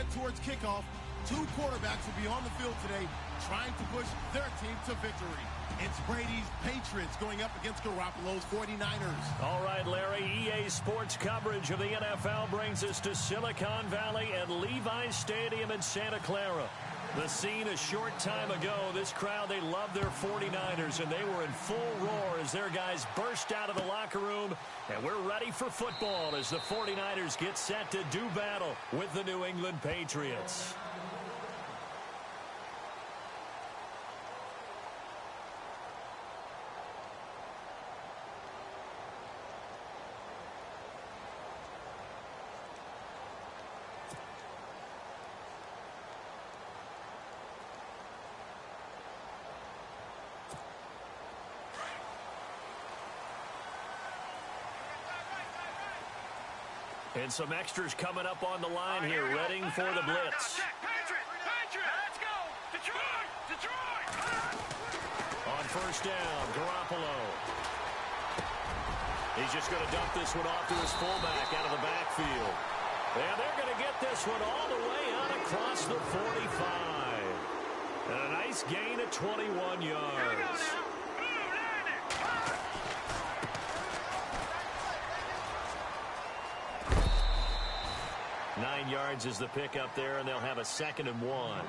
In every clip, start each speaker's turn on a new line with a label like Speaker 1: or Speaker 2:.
Speaker 1: head towards kickoff. Two quarterbacks will be on the field today trying to push their team to victory. It's Brady's Patriots going up against Garoppolo's 49ers.
Speaker 2: All right, Larry, EA Sports coverage of the NFL brings us to Silicon Valley and Levi's Stadium in Santa Clara. The scene a short time ago, this crowd, they love their 49ers, and they were in full roar as their guys burst out of the locker room. And we're ready for football as the 49ers get set to do battle with the New England Patriots. And some extras coming up on the line here, readying for the blitz.
Speaker 3: Let's go! Detroit!
Speaker 2: On first down, Garoppolo. He's just going to dump this one off to his fullback out of the backfield. And they're going to get this one all the way out across the 45. And a nice gain of 21 yards. 9 yards is the pickup there, and they'll have a 2nd and 1.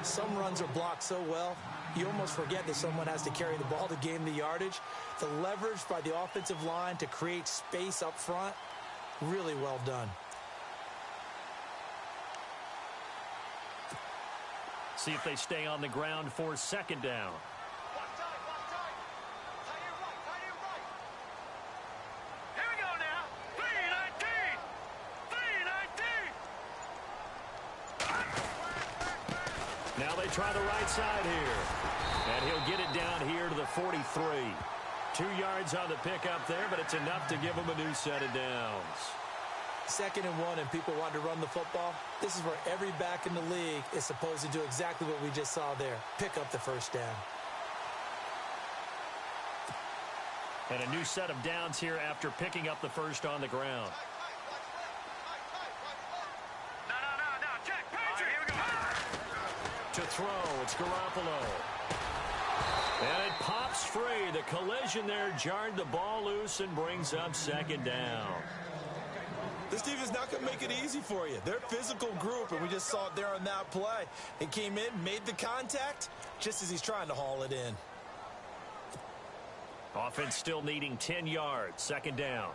Speaker 4: Some runs are blocked so well, you almost forget that someone has to carry the ball to gain the yardage. The leverage by the offensive line to create space up front, really well done.
Speaker 2: See if they stay on the ground for 2nd down. Now they try the right side here. And he'll get it down here to the 43. 2 yards on the pickup there, but it's enough to give him a new set of downs.
Speaker 4: 2nd and 1 and people want to run the football. This is where every back in the league is supposed to do exactly what we just saw there. Pick up the first down.
Speaker 2: And a new set of downs here after picking up the first on the ground. To throw, it's Garoppolo. And it pops free. The collision there jarred the ball loose and brings up 2nd down.
Speaker 5: This team is not going to make it easy for you. They're a physical group, and we just saw it there on that play. He came in, made the contact, just as he's trying to haul it in.
Speaker 2: Offense still needing 10 yards. 2nd down.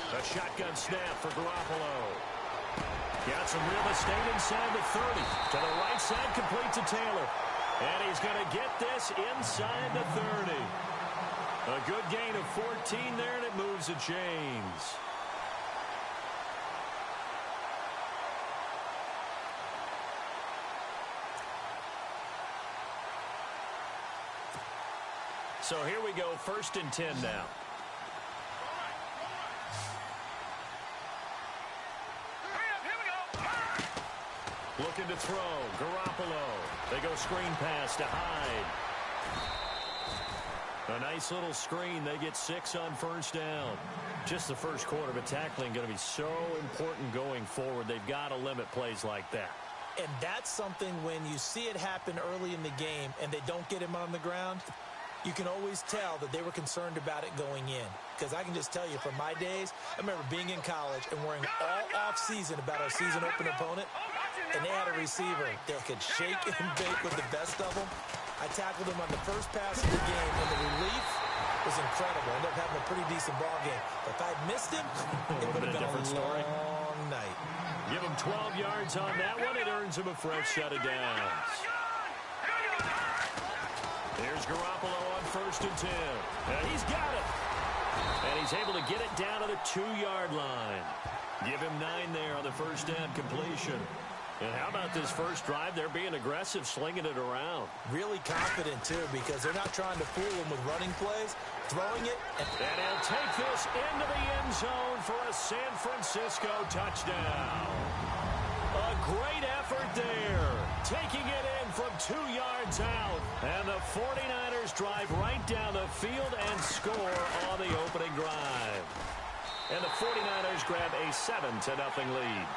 Speaker 2: A shotgun snap for Garoppolo. Got some real estate inside the 30. To the right side, complete to Taylor. And he's going to get this inside the 30. A good gain of 14 there, and it moves the chains. So here we go, 1st and 10 now. Looking to throw. Garoppolo. They go screen pass to Hyde. A nice little screen. They get 6 on first down. Just the first quarter, but tackling going to be so important going forward. They've got to limit plays like that.
Speaker 4: And that's something when you see it happen early in the game and they don't get him on the ground, you can always tell that they were concerned about it going in. Because I can just tell you from my days, I remember being in college and worrying all off-season about our season opener opponent. And they had a receiver that could shake and bake with the best of them. I tackled him on the first pass of the game, and the relief was incredible. Ended up having a pretty decent ball game. But if I'd missed him, it would have been a long night.
Speaker 2: Give him 12 yards on that one. It earns him a fresh set of downs. There's Garoppolo on 1st and 10. And he's got it. And he's able to get it down to the 2-yard line. Give him 9 there on the first down completion. And how about this first drive? They're being aggressive, slinging it around.
Speaker 4: Really confident, too, because they're not trying to fool them with running plays, throwing it.
Speaker 2: And he'll take this into the end zone for a San Francisco touchdown. A great effort there. Taking it in from 2 yards out. And the 49ers drive right down the field and score on the opening drive. And the 49ers grab a 7-0 lead.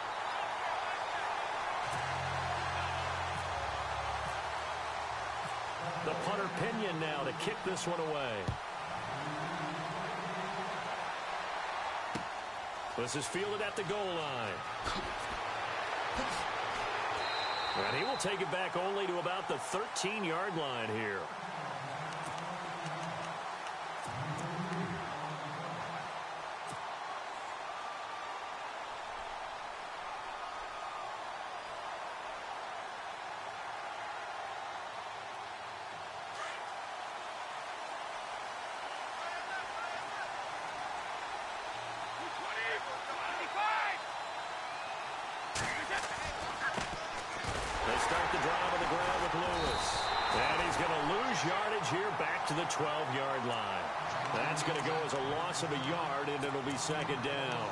Speaker 2: The punter Pinion now to kick this one away. This is fielded at the goal line. And he will take it back only to about the 13-yard line here. Here back to the 12-yard line. That's going to go as a loss of a yard, and it'll be second down.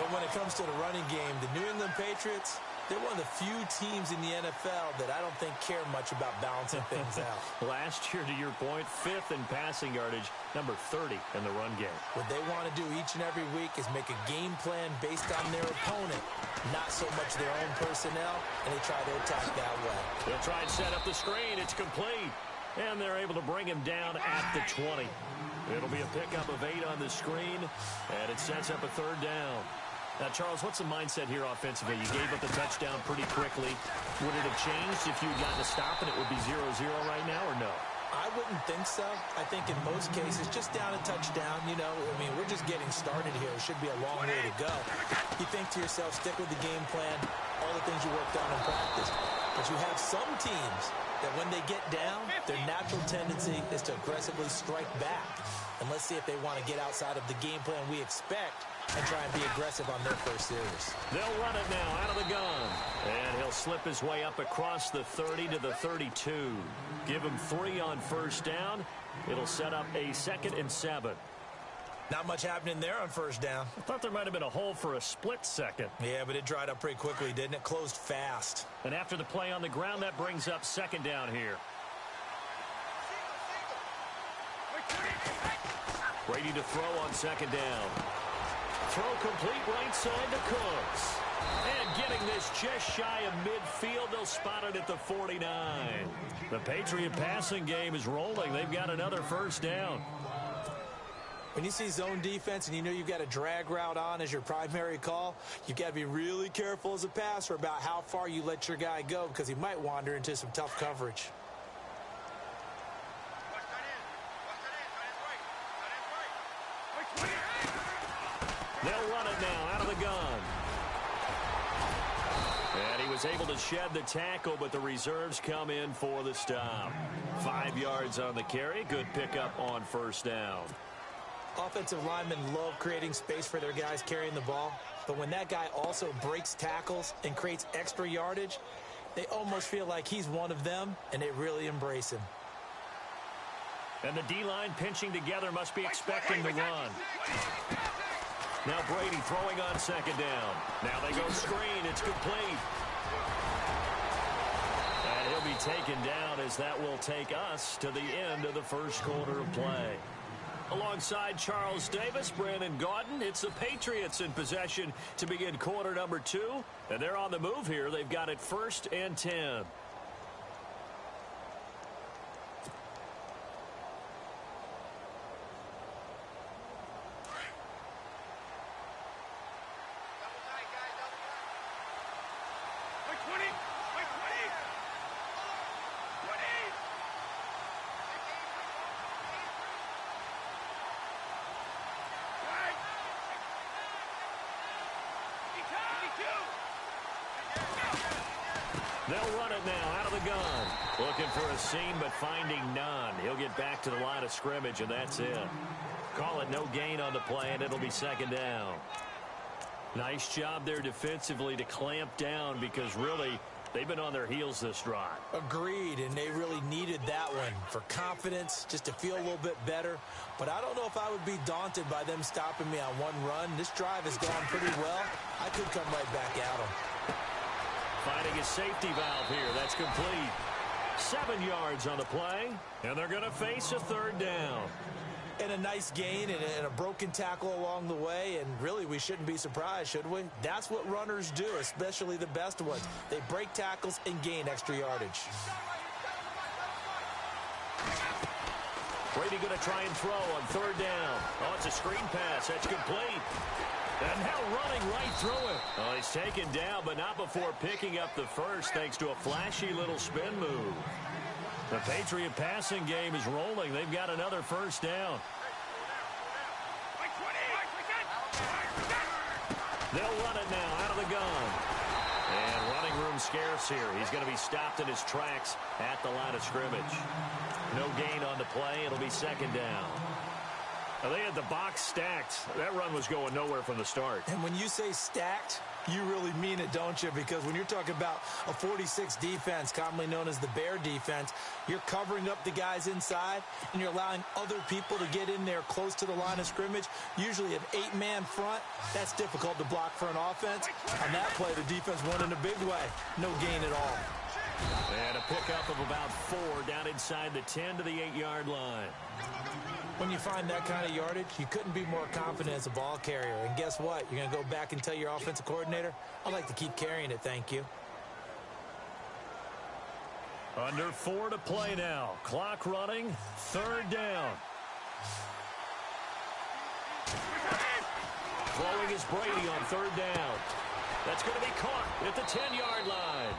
Speaker 4: But when it comes to the running game, the New England Patriots, they're one of the few teams in the NFL that I don't think care much about balancing things out.
Speaker 2: Last year, to your point, 5th in passing yardage, number 30 in the run game.
Speaker 4: What they want to do each and every week is make a game plan based on their opponent, not so much their own personnel, and they try to attack that way.
Speaker 2: They'll try and set up the screen. It's complete. And they're able to bring him down at the 20. It'll be a pickup of 8 on the screen, and it sets up a 3rd down. Now, Charles, what's the mindset here offensively? You gave up the touchdown pretty quickly. Would it have changed if you had gotten a stop and it would be 0-0 right now, or no?
Speaker 4: I wouldn't think so. I think in most cases, just down a touchdown, you know, I mean, we're just getting started here. It should be a long way to go. You think to yourself, stick with the game plan, all the things you worked on in practice. But you have some teams that when they get down, their natural tendency is to aggressively strike back. And let's see if they want to get outside of the game plan we expect and try and be aggressive on their first series.
Speaker 2: They'll run it now out of the gun. And he'll slip his way up across the 30 to the 32. Give him 3 on first down. It'll set up a 2nd and 7.
Speaker 4: Not much happening there on first down.
Speaker 2: I thought there might have been a hole for a split second.
Speaker 4: Yeah, but it dried up pretty quickly, didn't it? Closed fast.
Speaker 2: And after the play on the ground, that brings up 2nd down here. Brady to throw on 2nd down. Throw complete right side to Cooks. And getting this just shy of midfield, they'll spot it at the 49. The Patriot passing game is rolling. They've got another first down.
Speaker 4: When you see zone defense and you know you've got a drag route on as your primary call, you've got to be really careful as a passer about how far you let your guy go because he might wander into some tough coverage.
Speaker 2: They'll run it now out of the gun. And he was able to shed the tackle, but the reserves come in for the stop. 5 yards on the carry. Good pickup on first down.
Speaker 4: Offensive linemen love creating space for their guys carrying the ball, but when that guy also breaks tackles and creates extra yardage, they almost feel like he's one of them, and they really embrace him.
Speaker 2: And the D-line pinching together must be expecting the run. Now Brady throwing on 2nd down. Now they go screen. It's complete. And he'll be taken down as that will take us to the end of the first quarter of play. Alongside Charles Davis, Brandon Gaudin, it's the Patriots in possession to begin quarter number 2. And they're on the move here. They've got it 1st and 10. They'll run it now out of the gun. Looking for a seam, but finding none. He'll get back to the line of scrimmage, and that's it. Call it no gain on the play, and it'll be 2nd down. Nice job there defensively to clamp down because really they've been on their heels this drive.
Speaker 4: Agreed, and they really needed that one for confidence, just to feel a little bit better. But I don't know if I would be daunted by them stopping me on one run. This drive has gone pretty well. I could come right back at them.
Speaker 2: Finding a safety valve here. That's complete. 7 yards on the play, and they're going to face a third down.
Speaker 4: And a nice gain and a broken tackle along the way, and really we shouldn't be surprised, should we? That's what runners do, especially the best ones. They break tackles and gain extra yardage.
Speaker 2: Brady going to try and throw on third down. Oh, it's a screen pass. That's complete. And now running right through it. Oh, he's taken down, but not before picking up the first thanks to a flashy little spin move. The Patriot passing game is rolling. They've got another first down. They'll run it now out of the gun. And running room scarce here. He's going to be stopped in his tracks at the line of scrimmage. No gain on the play. It'll be second down. Now, they had the box stacked. That run was going nowhere from the start.
Speaker 4: And when you say stacked, you really mean it, don't you? Because when you're talking about a 46 defense, commonly known as the Bear defense, you're covering up the guys inside, and you're allowing other people to get in there close to the line of scrimmage. Usually an 8-man front. That's difficult to block for an offense. On that play, the defense won in a big way. No gain at all.
Speaker 2: And a pickup of about 4 down inside the 10 to the 8-yard line.
Speaker 4: When you find that kind of yardage, you couldn't be more confident as a ball carrier. And guess what? You're going to go back and tell your offensive coordinator, I'd like to keep carrying it, thank you.
Speaker 2: Under 4 to play now. Clock running. Third down. Throwing is Brady on third down. That's going to be caught at the 10-yard line.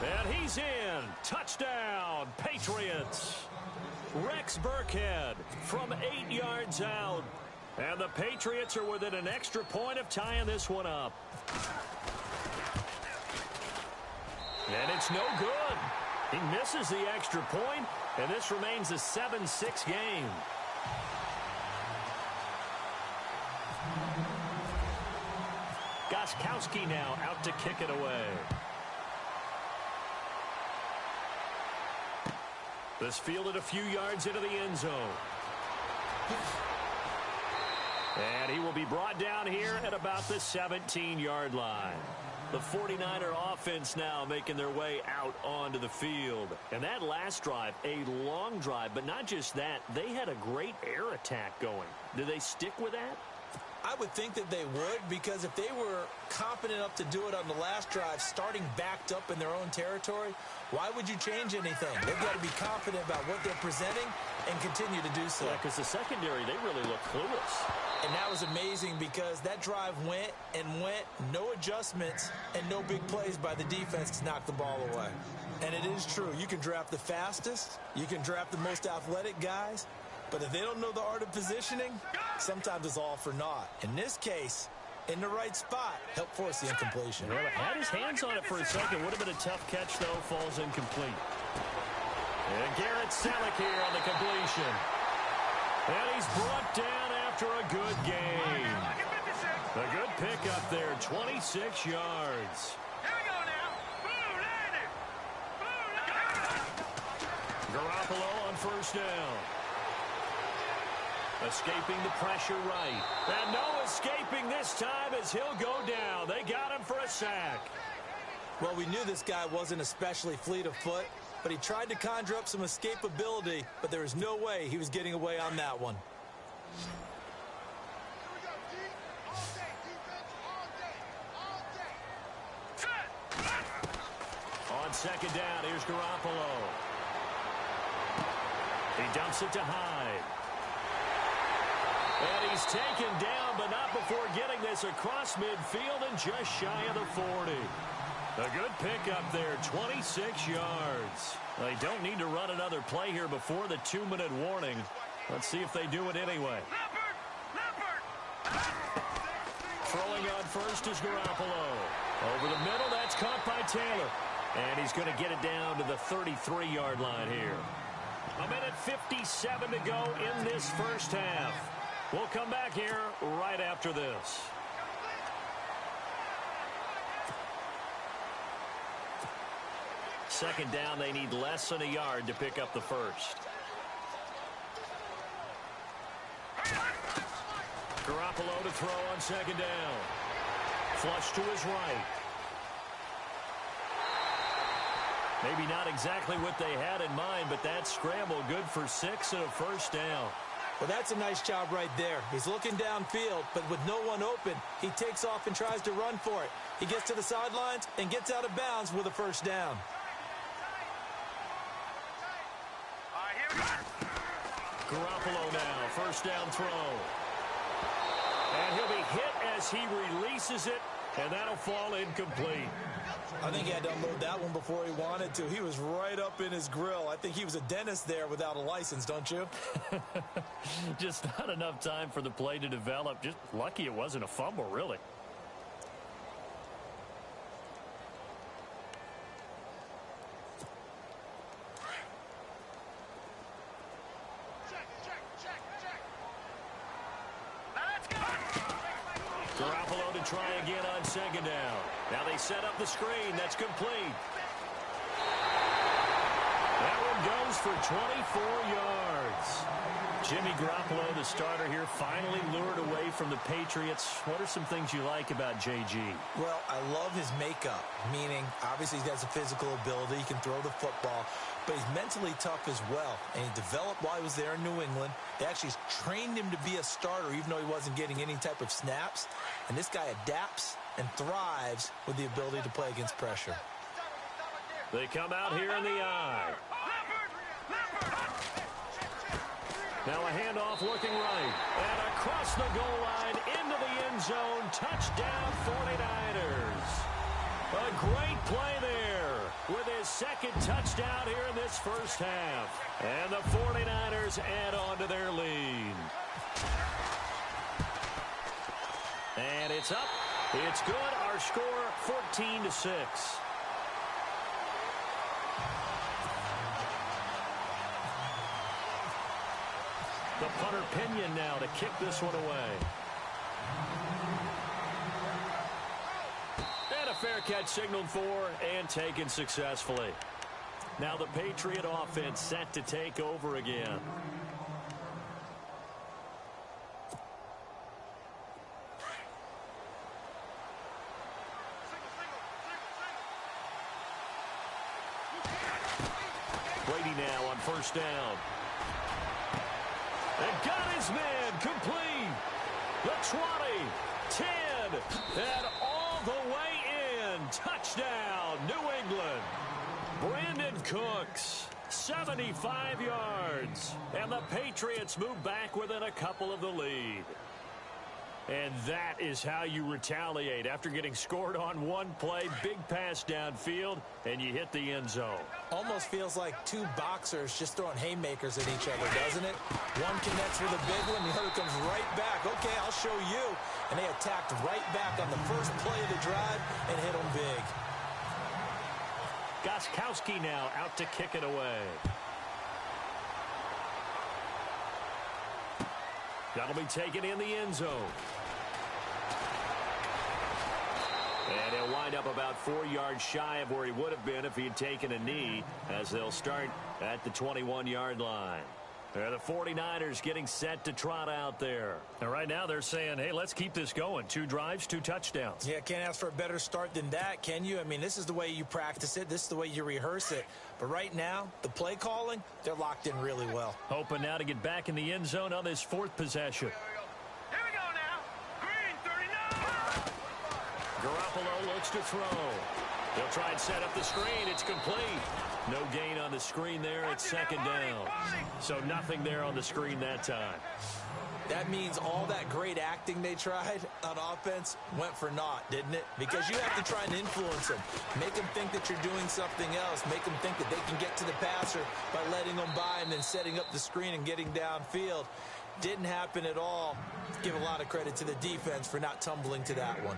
Speaker 2: And he's in. Touchdown, Patriots. Rex Burkhead from 8 yards out. And the Patriots are within an extra point of tying this one up. And it's no good. He misses the extra point, and this remains a 7-6 game. Gostkowski now out to kick it away. This fielded a few yards into the end zone. And he will be brought down here at about the 17-yard line. The 49er offense now making their way out onto the field. And that last drive, a long drive, but not just that, they had a great air attack going. Do they stick with that?
Speaker 4: I would think that they would, because if they were confident enough to do it on the last drive, starting backed up in their own territory, why would you change anything? They've got to be confident about what they're presenting and continue to do so.
Speaker 2: Yeah, because the secondary, they really look clueless.
Speaker 4: And that was amazing because that drive went and went, no adjustments and no big plays by the defense to knock the ball away. And it is true. You can draft the fastest, you can draft the most athletic guys, but if they don't know the art of positioning, sometimes it's all for naught. In this case, in the right spot, help force the incompletion.
Speaker 2: Well, had his hands on it for a second. Would have been a tough catch, though. Falls incomplete. And Garrett Selleck here on the completion. And he's brought down after a good gain. A good pickup there, 26 yards.
Speaker 3: Here we go now. Boone, landed. Boone,
Speaker 2: Garoppolo on first down. Escaping the pressure right. And no escaping this time as he'll go down. They got him for a sack.
Speaker 4: Well, we knew this guy wasn't especially fleet of foot, but he tried to conjure up some escapability, but there was no way he was getting away on that one.
Speaker 2: On second down, here's Garoppolo. He dumps it to Hyde. And he's taken down, but not before getting this across midfield and just shy of the 40. A good pickup there, 26 yards. They don't need to run another play here before the 2-minute warning. Let's see if they do it anyway. Throwing on first is Garoppolo. Over the middle, that's caught by Taylor. And he's going to get it down to the 33-yard line here. 1:57 to go in this first half. We'll come back here right after this. Second down, they need less than a yard to pick up the first. Garoppolo to throw on second down. Flush to his right. Maybe not exactly what they had in mind, but that scramble good for 6 and a first down.
Speaker 4: Well, that's a nice job right there. He's looking downfield, but with no one open, he takes off and tries to run for it. He gets to the sidelines and gets out of bounds with a first down.
Speaker 2: Garoppolo now, first down throw. And he'll be hit as he releases it, and that'll fall incomplete.
Speaker 4: I think he had to unload that one before he wanted to. He was right up in his grill. I think he was a dentist there without a license, don't you?
Speaker 2: Just not enough time for the play to develop. Just lucky it wasn't a fumble, really. Garoppolo to try again on second down. Now they set up the screen. That's complete. That one goes for 24 yards. Jimmy Garoppolo, the starter here, finally lured away from the Patriots. What are some things you like about JG?
Speaker 4: Well, I love his makeup, meaning obviously he has a physical ability. He can throw the football, but he's mentally tough as well. And he developed while he was there in New England. They actually trained him to be a starter even though he wasn't getting any type of snaps. And this guy adapts and thrives with the ability to play against pressure.
Speaker 2: They come out here in the eye. Now a handoff looking right. And across the goal line into the end zone. Touchdown 49ers. A great play there with his second touchdown here in this first half. And the 49ers add on to their lead. And it's up. It's good. Our score 14-6. The punter Pinion now to kick this one away. And a fair catch signaled for and taken successfully. Now the Patriot offense set to take over again. Brady now on first down. And got his man complete. The 20, 10, and all the way in. Touchdown, New England. Brandon Cooks, 75 yards. And the Patriots move back within a couple of the lead. And that is how you retaliate after getting scored on one play. Big pass downfield, and you hit the end zone.
Speaker 4: Almost feels like two boxers just throwing haymakers at each other, doesn't it? One connects with a big one, the other comes right back. Okay, I'll show you. And they attacked right back on the first play of the drive and hit them big.
Speaker 2: Gostkowski now out to kick it away. That'll be taken in the end zone. And he'll wind up about 4 yards shy of where he would have been if he had taken a knee, as they'll start at the 21-yard line. The 49ers getting set to trot out there. And right now they're saying, hey, let's keep this going. 2 drives, 2 touchdowns.
Speaker 4: Yeah, can't ask for a better start than that, can you? I mean, this is the way you practice it. This is the way you rehearse it. But right now, the play calling, they're locked in really well.
Speaker 2: Hoping now to get back in the end zone on this 4th possession.
Speaker 3: Here we go now. Green 39.
Speaker 2: Garoppolo looks to throw. They'll try and set up the screen. It's complete. No gain on the screen there. It's second down. So nothing there on the screen that time.
Speaker 4: That means all that great acting they tried on offense went for naught, didn't it? Because you have to try and influence them. Make them think that you're doing something else. Make them think that they can get to the passer by letting them by and then setting up the screen and getting downfield. Didn't happen at all. Give a lot of credit to the defense for not tumbling to that one.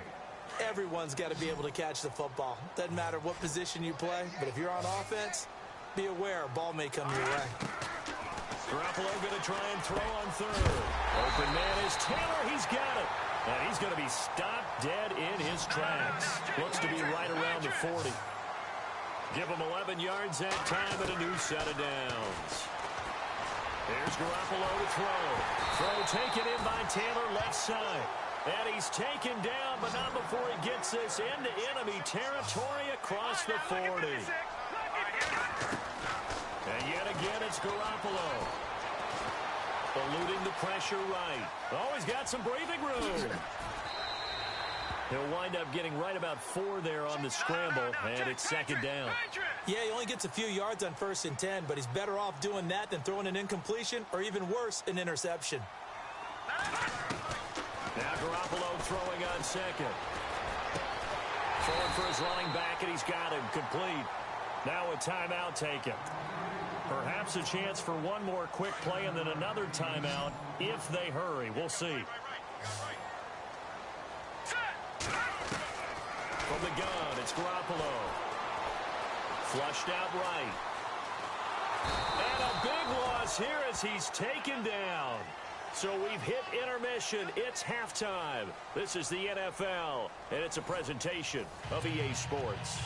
Speaker 4: Everyone's got to be able to catch the football. Doesn't matter what position you play, but if you're on offense, be aware a ball may come your way.
Speaker 2: Garoppolo going to try and throw on third. Open man is Taylor. He's got it. And he's going to be stopped dead in his tracks. Looks to be right around the 40. Give him 11 yards that time and a new set of downs. Here's Garoppolo to throw. Throw taken in by Taylor left side. And he's taken down, but not before he gets this into enemy territory across the 40. Yet again, it's Garoppolo. Eluding the pressure right. Oh, he's got some breathing room. He'll wind up getting right about 4 there on the scramble, and it's second down.
Speaker 4: Yeah, he only gets a few yards on 1st and 10, but he's better off doing that than throwing an incompletion or even worse, an interception.
Speaker 2: Now Garoppolo throwing on second. Throwing for his running back, and he's got him complete. Now a timeout taken. Perhaps a chance for one more quick play and then another timeout if they hurry. We'll see. From the gun, it's Garoppolo. Flushed out right. And a big loss here as he's taken down. So we've hit intermission. It's halftime. This is the NFL, and it's a presentation of EA Sports.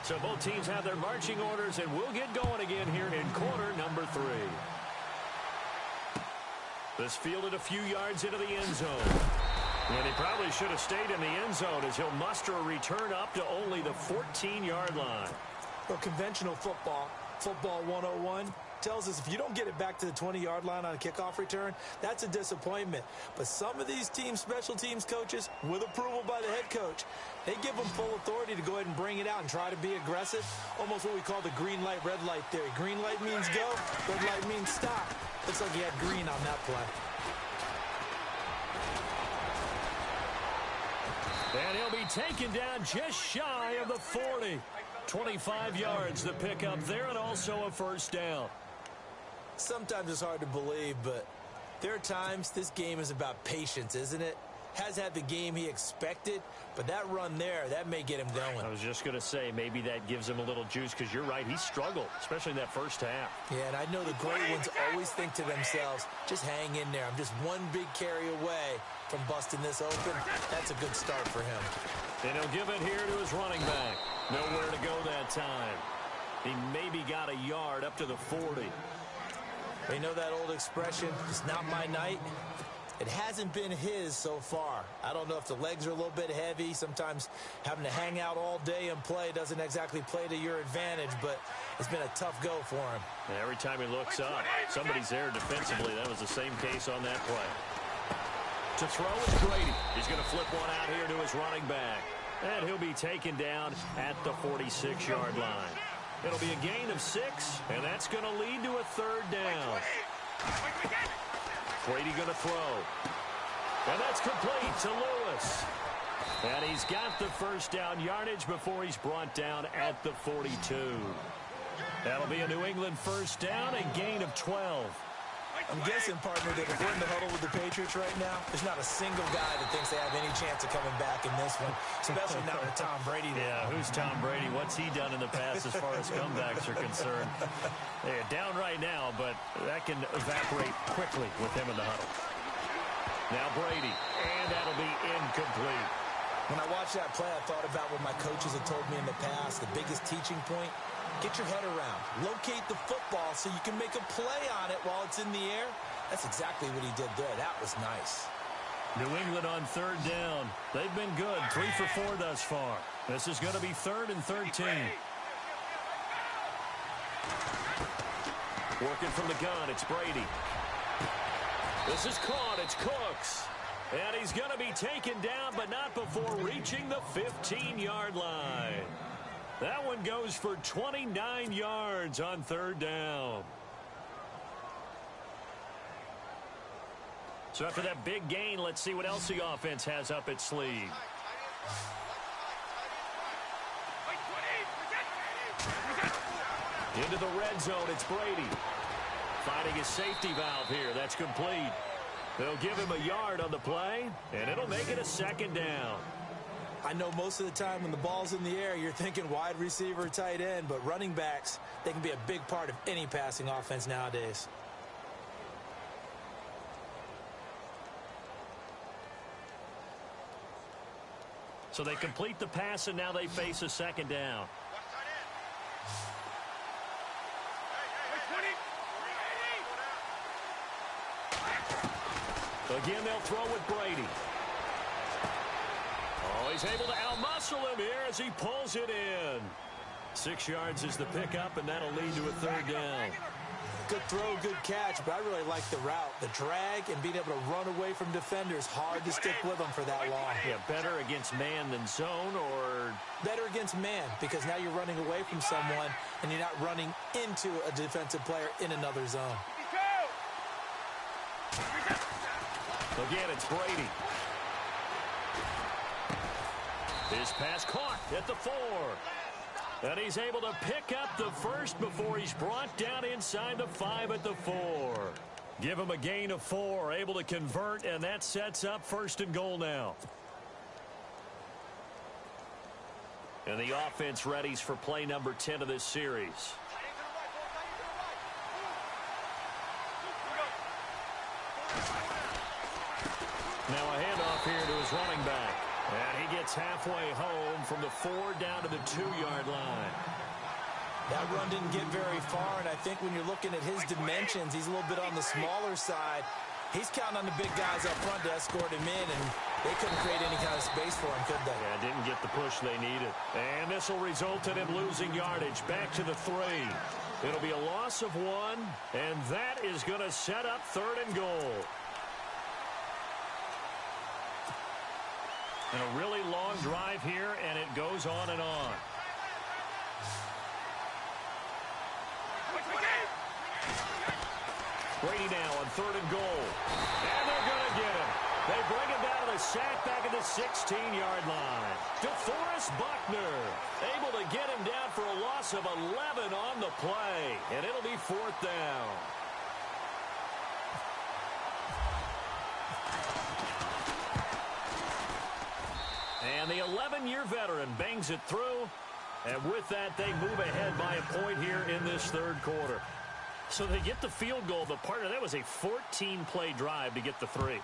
Speaker 2: So both teams have their marching orders, and we'll get going again here in quarter number 3. This fielded a few yards into the end zone. And he probably should have stayed in the end zone as he'll muster a return up to only the 14-yard line.
Speaker 4: Well, conventional football 101, tells us if you don't get it back to the 20-yard line on a kickoff return, that's a disappointment. But some of these special teams coaches, with approval by the head coach, they give them full authority to go ahead and bring it out and try to be aggressive. Almost what we call the green light, red light theory. Green light means go, red light means stop. Looks like he had green on that play.
Speaker 2: And he'll be taken down just shy of the 40. 25 yards the pickup there, and also a first down.
Speaker 4: Sometimes it's hard to believe, but there are times this game is about patience, isn't it? Has had the game he expected, but that run there, that may get him going.
Speaker 2: I was just going to say, maybe that gives him a little juice, because you're right, he struggled, especially in that first half.
Speaker 4: Yeah, and I know the great ones always think to themselves, just hang in there. I'm just one big carry away from busting this open. That's a good start for him.
Speaker 2: And he'll give it here to his running back. Nowhere to go that time. He maybe got a yard up to the 40.
Speaker 4: You know that old expression, it's not my night? It hasn't been his so far. I don't know if the legs are a little bit heavy. Sometimes having to hang out all day and play doesn't exactly play to your advantage, but it's been a tough go for him.
Speaker 2: And every time he looks up, somebody's there defensively. That was the same case on that play. To throw is Brady. He's going to flip one out here to his running back. And he'll be taken down at the 46-yard line. It'll be a gain of 6, and that's going to lead to a third down. Brady going to throw. And that's complete to Lewis. And he's got the first down yardage before he's brought down at the 42. That'll be a New England first down, a gain of 12.
Speaker 4: I'm guessing, partner, that if we're in the huddle with the Patriots right now, there's not a single guy that thinks they have any chance of coming back in this one, especially not with Tom Brady there.
Speaker 2: Yeah, who's Tom Brady? What's he done in the past as far as comebacks are concerned? They're down right now, but that can evaporate quickly with him in the huddle. Now Brady, and that'll be incomplete.
Speaker 4: When I watched that play, I thought about what my coaches have told me in the past. The biggest teaching point, get your head around. Locate the football so you can make a play on it while it's in the air. That's exactly what he did there. That was nice.
Speaker 2: New England on third down. They've been good, 3 for 4 thus far. This is going to be 3rd and 13. Working from the gun, it's Brady. This is caught, it's Cooks. And he's going to be taken down, but not before reaching the 15-yard line. That one goes for 29 yards on third down. So after that big gain, let's see what else the offense has up its sleeve. Into the red zone, it's Brady. Finding his safety valve here. That's complete. They'll give him a yard on the play, and it'll make it a second down.
Speaker 4: I know most of the time when the ball's in the air, you're thinking wide receiver, tight end, but running backs, they can be a big part of any passing offense nowadays.
Speaker 2: So they complete the pass, and now they face a second down. Again, they'll throw with Brady. Oh, he's able to outmuscle him here as he pulls it in. 6 yards is the pickup, and that'll lead to a third down.
Speaker 4: Good throw, good catch, but I really like the route. The drag and being able to run away from defenders, hard to stick with them for that long.
Speaker 2: Yeah, better against man than zone, or?
Speaker 4: Better against man, because now you're running away from someone, and you're not running into a defensive player in another zone.
Speaker 2: Again, it's Brady. His pass caught at the 4. And he's able to pick up the first before he's brought down inside the 5 at the 4. Give him a gain of 4, able to convert, and that sets up 1st and goal now. And the offense readies for play number 10 of this series. Now a handoff here to his running back. And he gets halfway home from the 4 down to the 2-yard line.
Speaker 4: That run didn't get very far, and I think when you're looking at his dimensions, he's a little bit on the smaller side. He's counting on the big guys up front to escort him in, and they couldn't create any kind of space for him, could they?
Speaker 2: Yeah, didn't get the push they needed. And this will result in him losing yardage back to the 3. It'll be a loss of 1, and that is going to set up 3rd and goal. And a really long drive here, and it goes on and on. Brady now on 3rd and goal. And they're going to get him. They bring him down to the sack back at the 16-yard line. DeForest Buckner able to get him down for a loss of 11 on the play. And it'll be 4th down. And the 11-year veteran bangs it through. And with that, they move ahead by a point here in this 3rd quarter. So they get the field goal, but partner, that was a 14-play drive to get the 3.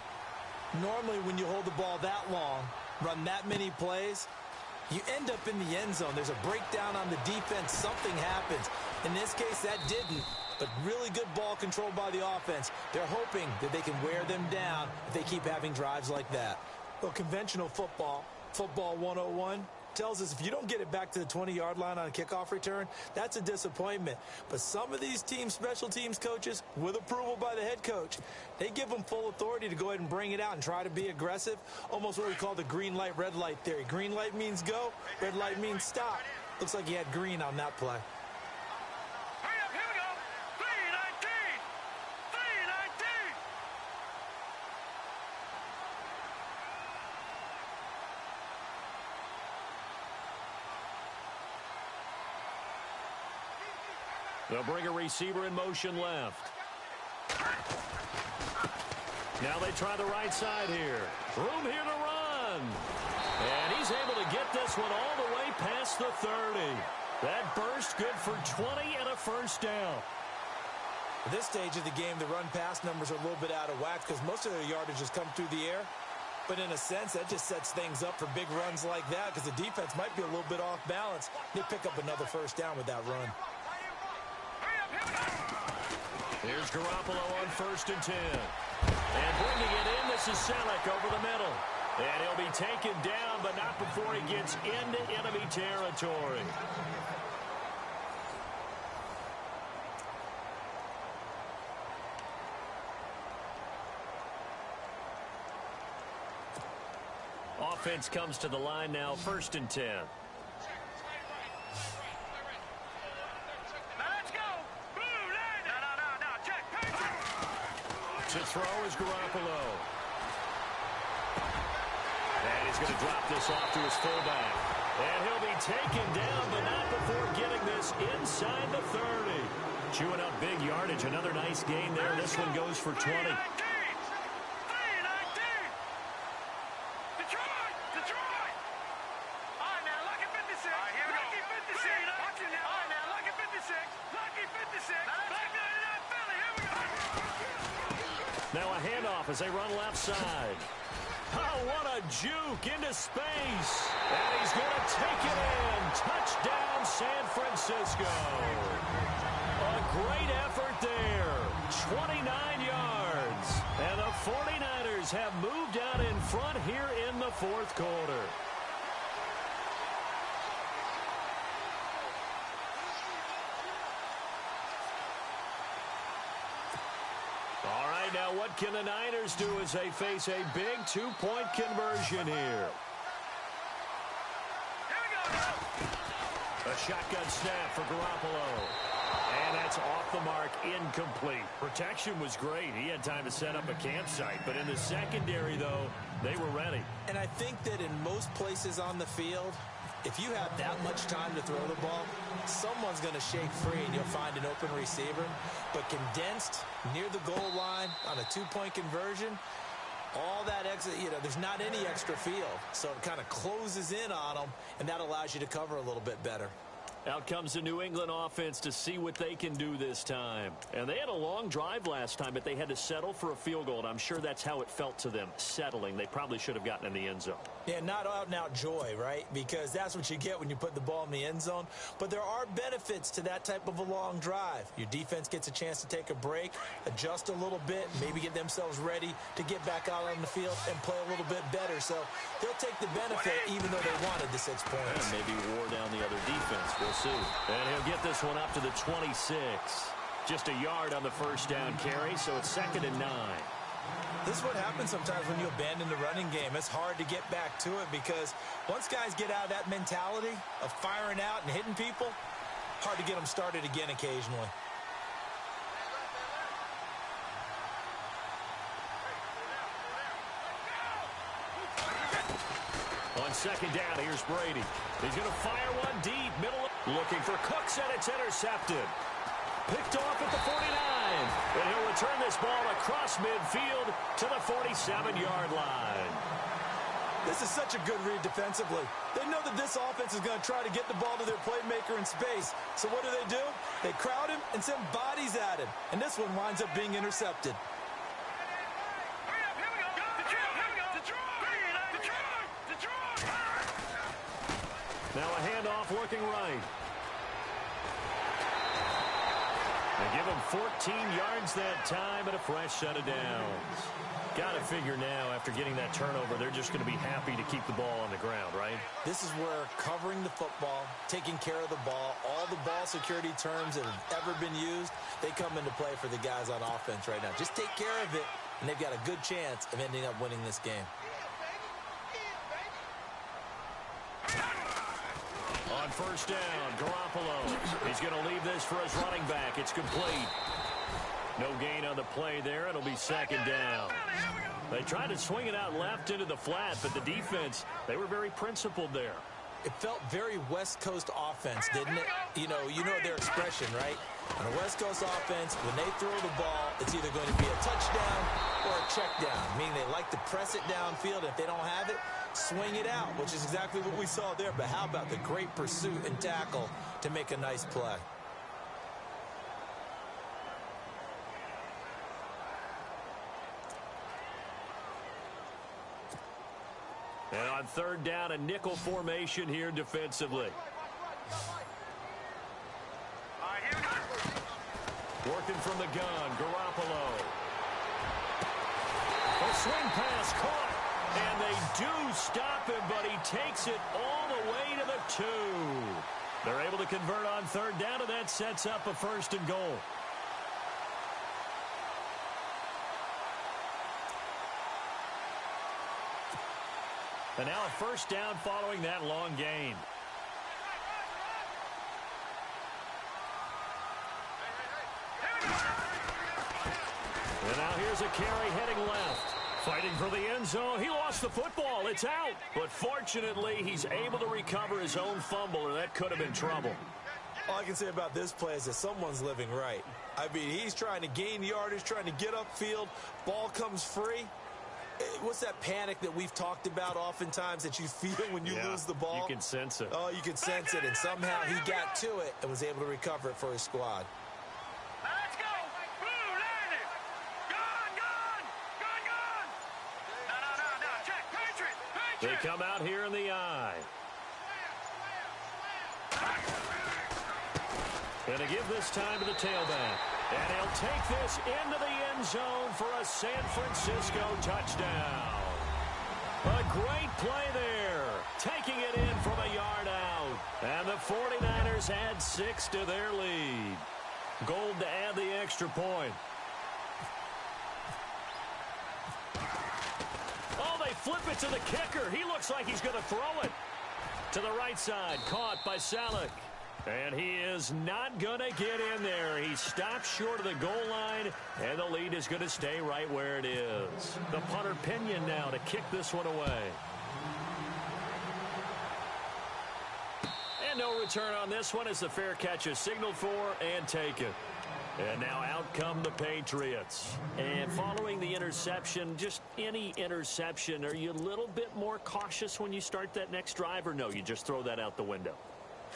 Speaker 4: Normally, when you hold the ball that long, run that many plays, you end up in the end zone. There's a breakdown on the defense. Something happens. In this case, that didn't, but really good ball control by the offense. They're hoping that they can wear them down if they keep having drives like that. Well, conventional football 101, tells us if you don't get it back to the 20-yard line on a kickoff return, that's a disappointment. But some of these special teams coaches, with approval by the head coach, they give them full authority to go ahead and bring it out and try to be aggressive, almost what we call the green light, red light theory. Green light means go, red light means stop. Looks like he had green on that play.
Speaker 2: They'll bring a receiver in motion left. Now they try the right side here. Room here to run. And he's able to get this one all the way past the 30. That burst good for 20 and a 1st down.
Speaker 4: At this stage of the game, the run-pass numbers are a little bit out of whack because most of their yardage has come through the air. But in a sense, that just sets things up for big runs like that because the defense might be a little bit off balance. They pick up another 1st down with that run.
Speaker 2: Here's Garoppolo on 1st and 10. And bringing it in, this is Selleck over the middle. And he'll be taken down, but not before he gets into enemy territory. Offense comes to the line now, 1st and 10. To throw is Garoppolo. And he's going to drop this off to his fullback. And he'll be taken down, but not before getting this inside the 30. Chewing up big yardage. Another nice gain there. This one goes for 20. Now a handoff as they run left side. Oh, what a juke into space. And he's going to take it in. Touchdown, San Francisco. A great effort there. 29 yards. And the 49ers have moved out in front here in the 4th quarter. now what can the Niners do as they face a big 2-point conversion here? A shotgun snap for Garoppolo. And that's off the mark, incomplete. Protection was great. He had time to set up a campsite. But in the secondary, though, they were ready.
Speaker 4: And I think that in most places on the field, if you have that much time to throw the ball, someone's going to shake free and you'll find an open receiver. But condensed near the goal line on a 2-point conversion, all that extra, there's not any extra field. So it kind of closes in on them, and that allows you to cover a little bit better.
Speaker 2: Out comes the New England offense to see what they can do this time. And they had a long drive last time, but they had to settle for a field goal. And I'm sure that's how it felt to them, settling. They probably should have gotten in the end zone.
Speaker 4: Yeah, not out-and-out joy, right? Because that's what you get when you put the ball in the end zone. But there are benefits to that type of a long drive. Your defense gets a chance to take a break, adjust a little bit, maybe get themselves ready to get back out on the field and play a little bit better. So they'll take the benefit even though they wanted the 6 points.
Speaker 2: And maybe wore down the other defense. We'll see. And he'll get this one up to the 26. Just a yard on the first down carry, so it's 2nd and 9.
Speaker 4: This is what happens sometimes when you abandon the running game. It's hard to get back to it because once guys get out of that mentality of firing out and hitting people, hard to get them started again occasionally.
Speaker 2: On 2nd down, here's Brady. He's going to fire one deep, middle, looking for Cooks, and it's intercepted. Picked off at the 49, and he'll return this ball across midfield to the 47-yard line.
Speaker 4: This is such a good read defensively. They know that this offense is going to try to get the ball to their playmaker in space. So what do? They crowd him and send bodies at him. And this one winds up being intercepted.
Speaker 2: Now a handoff working right. They give him 14 yards that time and a fresh set of downs. Got to figure now, after getting that turnover, they're just going to be happy to keep the ball on the ground, right?
Speaker 4: This is where covering the football, taking care of the ball, all the ball security terms that have ever been used, they come into play for the guys on offense right now. Just take care of it, and they've got a good chance of ending up winning this game.
Speaker 2: On first down, Garoppolo. He's going to leave this for his running back. It's complete. No gain on the play there. It'll be 2nd down. They tried to swing it out left into the flat, but the defense, they were very principled there.
Speaker 4: It felt very West Coast offense, didn't it? You know their expression, right? On a West Coast offense, when they throw the ball, it's either going to be a touchdown or a check down, meaning they like to press it downfield. If they don't have it, swing it out, which is exactly what we saw there. But how about the great pursuit and tackle to make a nice play?
Speaker 2: And on 3rd down, a nickel formation here defensively. Working from the gun, Garoppolo. A swing pass caught. And they do stop him, but he takes it all the way to the 2. They're able to convert on 3rd down, and that sets up a 1st and goal. And now a 1st down following that long gain. And now here's a carry heading left. Fighting for the end zone. He lost the football. It's out. But fortunately, he's able to recover his own fumble, or that could have been trouble.
Speaker 4: All I can say about this play is that someone's living right. I mean, he's trying to gain yardage, trying to get upfield. Ball comes free. What's that panic that we've talked about oftentimes that you feel when you lose the ball?
Speaker 2: You can sense it.
Speaker 4: Oh, you can sense it. And somehow he got to it and was able to recover it for his squad.
Speaker 3: Let's go! Boone, landed! Gone! No, check! Patriot!
Speaker 2: They come out here in the eye. And to give this time to the tailback. And he'll take this into the end zone for a San Francisco touchdown. A great play there. Taking it in from a yard out. And the 49ers add 6 to their lead. Gold to add the extra point. flip it to the kicker. He looks like he's going to throw it. To the right side, caught by Salek. And he is not going to get in there. He stops short of the goal line, and the lead is going to stay right where it is. The punter Pinion now to kick this one away. And no return on this one as the fair catch is signaled for and taken. And now out come the Patriots. And following the interception, just any interception, are you a little bit more cautious when you start that next drive, or no, you just throw that out the window?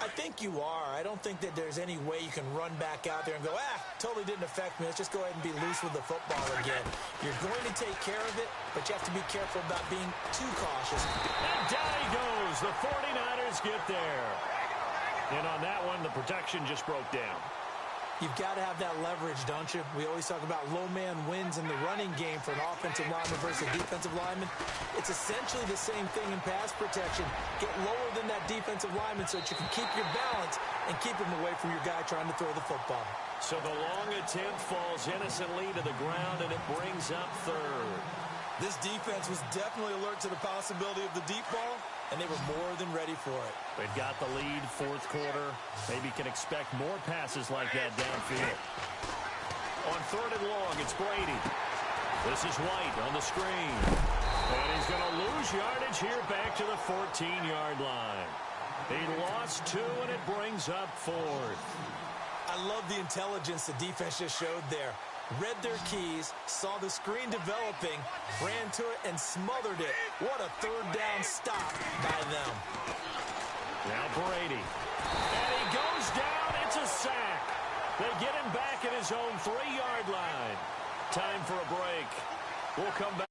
Speaker 4: I think you are. I don't think that there's any way you can run back out there and go, totally didn't affect me. Let's just go ahead and be loose with the football again. You're going to take care of it, but you have to be careful about being too cautious.
Speaker 2: And down he goes. The 49ers get there. And on that one, the protection just broke down.
Speaker 4: You've got to have that leverage, don't you? We always talk about low man wins in the running game for an offensive lineman versus a defensive lineman. It's essentially the same thing in pass protection. Get lower than that defensive lineman so that you can keep your balance and keep him away from your guy trying to throw the football.
Speaker 2: So the long attempt falls innocently to the ground, and it brings up third.
Speaker 5: This defense was definitely alert to the possibility of the deep ball, and they were more than ready for it.
Speaker 2: They've got the lead, fourth quarter. Maybe can expect more passes like that downfield. On third and long, it's Brady. This is White on the screen. And he's going to lose yardage here back to the 14-yard line. He lost 2, and it brings up fourth.
Speaker 4: I love the intelligence the defense just showed there. Read their keys, saw the screen developing, ran to it, and smothered it. What a third down stop by them.
Speaker 2: Now Brady. And he goes down. It's a sack. They get him back at his own 3-yard line. Time for a break. We'll come back.